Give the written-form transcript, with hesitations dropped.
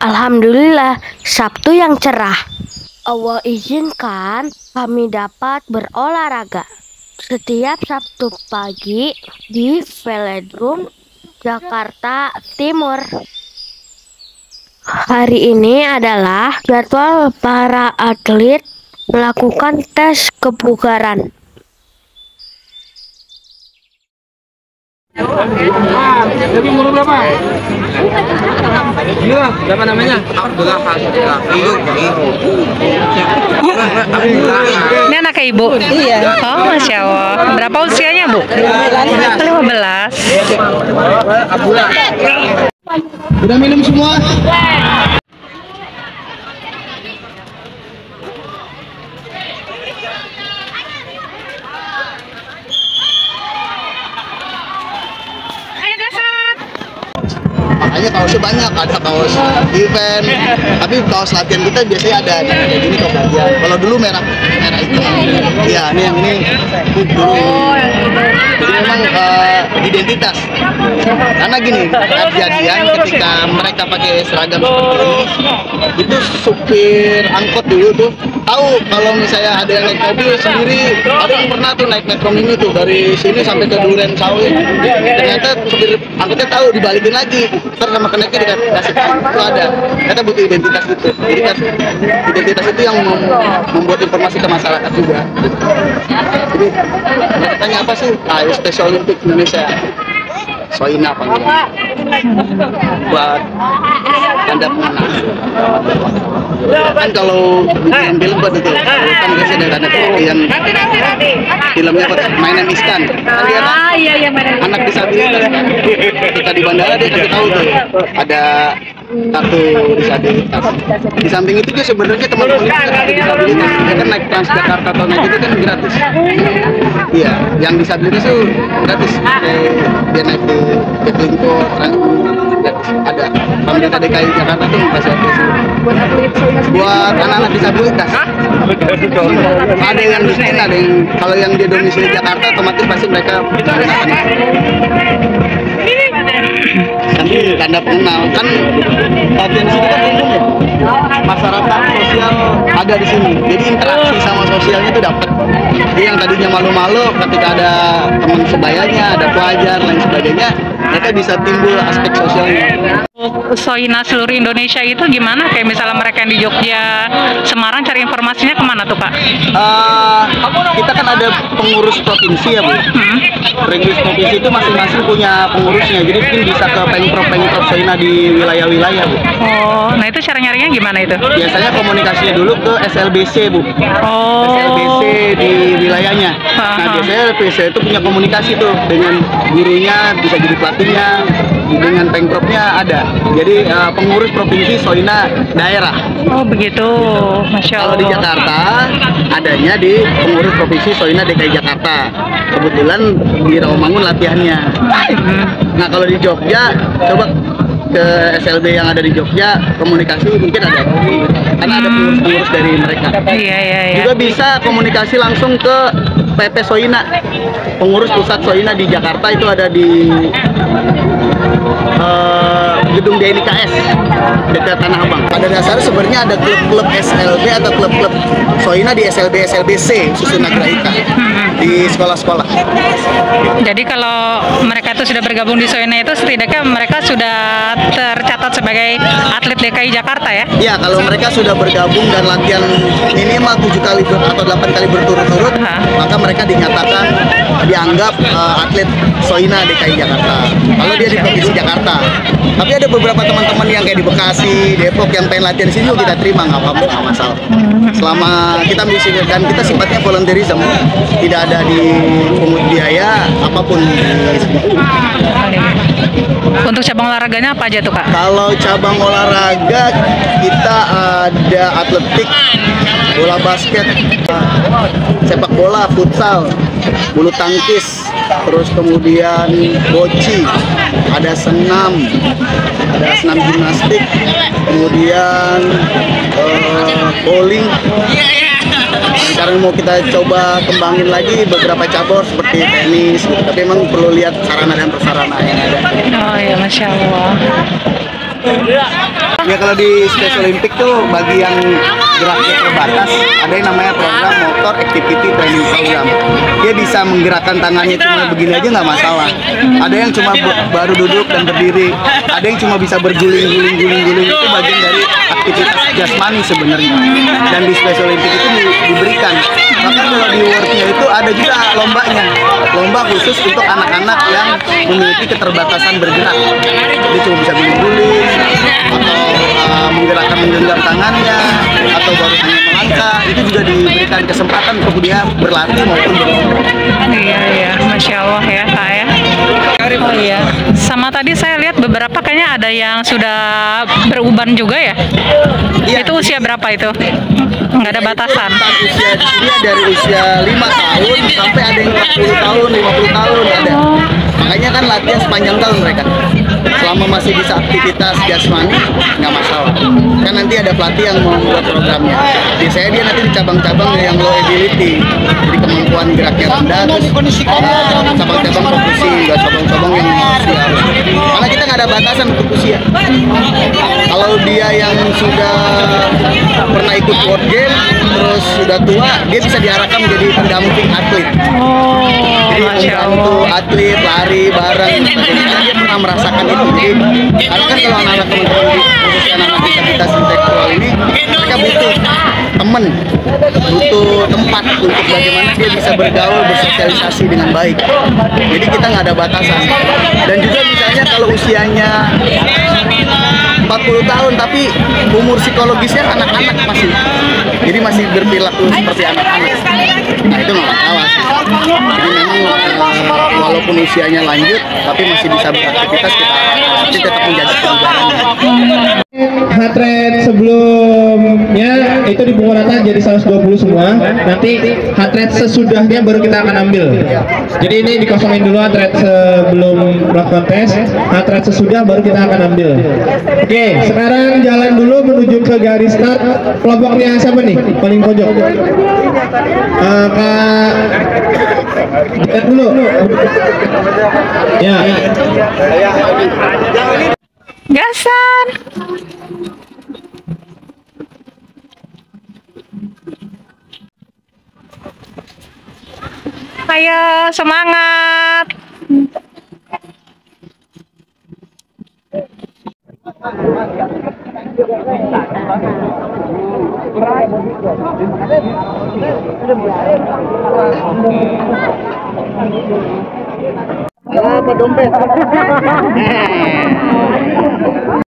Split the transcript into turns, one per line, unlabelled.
Alhamdulillah, Sabtu yang cerah. Allah izinkan kami dapat berolahraga setiap Sabtu pagi di Velodrome Jakarta Timur. Hari ini adalah jadwal para atlet melakukan tes kebugaran.
Jadi umur berapa? Iya, siapa namanya? Abdullah Hasbullah.
Ini anak ibu? Iya. Oh, Masya Allah. Berapa usianya, Bu? 15.
Abdullah. Udah minum semua? Makanya kaosnya banyak, ada kaos event, tapi kaos latihan kita biasanya ada gini kaos latihan. Kalau dulu merah itu, iya ini yang ini dulu. Jadi memang identitas. Karena gini, kejadian ketika mereka pakai seragam seperti ini, itu supir angkot dulu tuh tahu kalau misalnya ada yang naik mobil sendiri, ada yang pernah tuh naik metro mini tuh dari sini sampai ke Duren Sawit. Ternyata supir angkotnya tahu dibalikin lagi. Sama keneknya dikasih itu ada. Kita butuh identitas itu. Jadi identitas itu yang membuat informasi ke masyarakat juga. Jadi mereka tanya apa sih? Special Olympic Indonesia. Soina panggilan. Buat tanda pengenal. Kan kalau yang film buat itu, kan biasanya ada yang filmnya My Name is Khan. Kan dia kan anak disabilitas kan. Ketika di bandara dia kasih tahu tuh ada kartu disabilitas. Di samping itu juga sebenarnya teman-teman itu kan ada disabilitas. Dia kan naik Transjakarta atau naik itu kan gratis. Iya, yang disabilitas itu gratis. Dia naik di Jaklingko, gratis. Ada pemerintah DKI Jakarta tuh memfasilitasi buat anak-anak disabilitas. Ada yang miskin, ada yang kalau yang di domisili Jakarta otomatis pasti mereka menggunakan nanti tanda pengenal kan latihan sini kan umum ya, masyarakat sosial ada di sini, jadi interaksi sama sosialnya itu dapat. Jadi yang tadinya malu-malu ketika ada teman sebayanya, ada pelajar lain sebagainya, mereka bisa timbul aspek sosialnya.
Soina seluruh Indonesia itu gimana? Kayak misalnya mereka yang di Jogja, Semarang cari informasinya kemana tuh, Pak?
Kita kan ada pengurus provinsi ya, Bu. Pengurus provinsi itu masing-masing punya pengurusnya, jadi mungkin bisa ke pengprov Soina di wilayah-wilayah, Bu.
Oh, nah itu cara nyarinya gimana itu?
Biasanya komunikasinya dulu ke SLBC, Bu.
Oh.
SLBC di wilayahnya. Nah, biasanya SLBC itu punya komunikasi tuh dengan gurunya, bisa jadi pelatihnya, dengan pengprovnya ada. Jadi pengurus provinsi Soina daerah.
Oh begitu, Masya Allah.
Kalau di Jakarta adanya di pengurus provinsi Soina DKI Jakarta. Kebetulan di Rawamangun latihannya. Nah kalau di Jogja coba ke SLB yang ada di Jogja, komunikasi mungkin ada. Karena ada pengurus dari mereka.
Iya.
Juga bisa komunikasi langsung ke PP Soina. Pengurus pusat Soina di Jakarta itu ada di gedung DNIKS dekat Tanah Abang. Pada dasarnya sebenarnya ada klub-klub SLB atau klub-klub Soina di SLBC Susun Agraika di sekolah-sekolah.
Jadi kalau mereka itu sudah bergabung di Soina itu setidaknya mereka sudah tercatat sebagai atlet DKI Jakarta ya?
Iya, kalau mereka sudah bergabung dan latihan minimal 7 kali atau 8 kali berturut-turut, maka mereka dinyatakan dianggap atlet Soina DKI Jakarta. Kalau dia di provinsi Jakarta. Tapi ada beberapa teman-teman yang kayak di Bekasi, Depok yang pengen latihan di sini juga kita terima, nggak apa-apa, nggak masalah. Selama kita dan kita sifatnya volunteerism, tidak ada di pungut biaya apapun.
Untuk cabang olahraganya apa aja tuh, Kak?
Kalau cabang olahraga kita ada atletik, bola basket, sepak bola, futsal, bulu tangkis, terus kemudian boci, ada senam gimnastik, kemudian bowling. Sekarang mau kita coba kembangin lagi beberapa cabur seperti tenis gitu. Tapi memang perlu lihat sarana dan prasarana yang ada.
Oh ya, Masya Allah.
Ya kalau di Space Olympic tuh bagi yang geraknya terbatas ada yang namanya program Motor Activity Training Program. Dia bisa menggerakkan tangannya cuma begini aja nggak masalah. Ada yang cuma baru duduk dan berdiri. Ada yang cuma bisa berguling-guling itu bagian dari aktivitas jasmani sebenarnya. Dan di Space Olympic itu diberikan. Bahkan kalau di World-nya itu ada juga lombanya. Lomba khusus untuk anak-anak yang memiliki keterbatasan bergerak. Jadi cuma bisa guling-guling atau menggenggam tangannya atau baru hanya melangkah, itu juga diberikan kesempatan untuk dia berlatih maupun berlomba.
Iya, Masya Allah ya Kak ya. Oh iya, sama tadi saya lihat beberapa kayaknya ada yang sudah beruban juga ya.
Iya.
Itu usia berapa itu? Nggak ada batasan.
Usia di sini dari usia 5 tahun sampai ada yang 40 tahun, 50 tahun ada. Makanya kan latihan sepanjang tahun mereka. Selama masih bisa aktivitas jasmani, nggak masalah. Kan nanti ada pelatih yang membuat programnya. Biasanya dia nanti di cabang-cabang yang low agility, jadi kemampuan geraknya rendah, terus cabang-cabang fokusi, nggak cabang-cabang yang usia. Karena kita nggak ada batasan untuk usia. Kalau dia yang sudah pernah ikut World Game, terus sudah tua, dia bisa diarahkan menjadi pendamping atlet. Jadi membantu atlet lari bareng. Dia pernah merasakan itu. Jadi, karena kan kalau anak-anak teman-teman di khususnya anak-anak disabilitas intelektual ini, mereka butuh teman, butuh tempat untuk bagaimana dia bisa bergaul, bersosialisasi dengan baik. Jadi kita nggak ada batasan. Dan juga misalnya kalau usianya 40 tahun tapi umur psikologisnya anak-anak masih, jadi masih berperilaku seperti anak-anak. Nah itu nggak masalah. Jadi memang walaupun usianya lanjut tapi masih bisa beraktivitas, kita tetap menjaga kebugarannya.
Heart rate sebelumnya itu di pukul rata jadi 120 semua. Nanti heart rate sesudahnya baru kita akan ambil. Jadi ini dikosongin dulu heart rate sebelum melakukan tes. Heart rate sesudah baru kita akan ambil. Oke, sekarang jalan dulu menuju ke garis start. Kelompoknya siapa nih? Paling pojok. Kak, lihat dulu. Ya.
Gasan. Ayo semangat.
Apa dompet?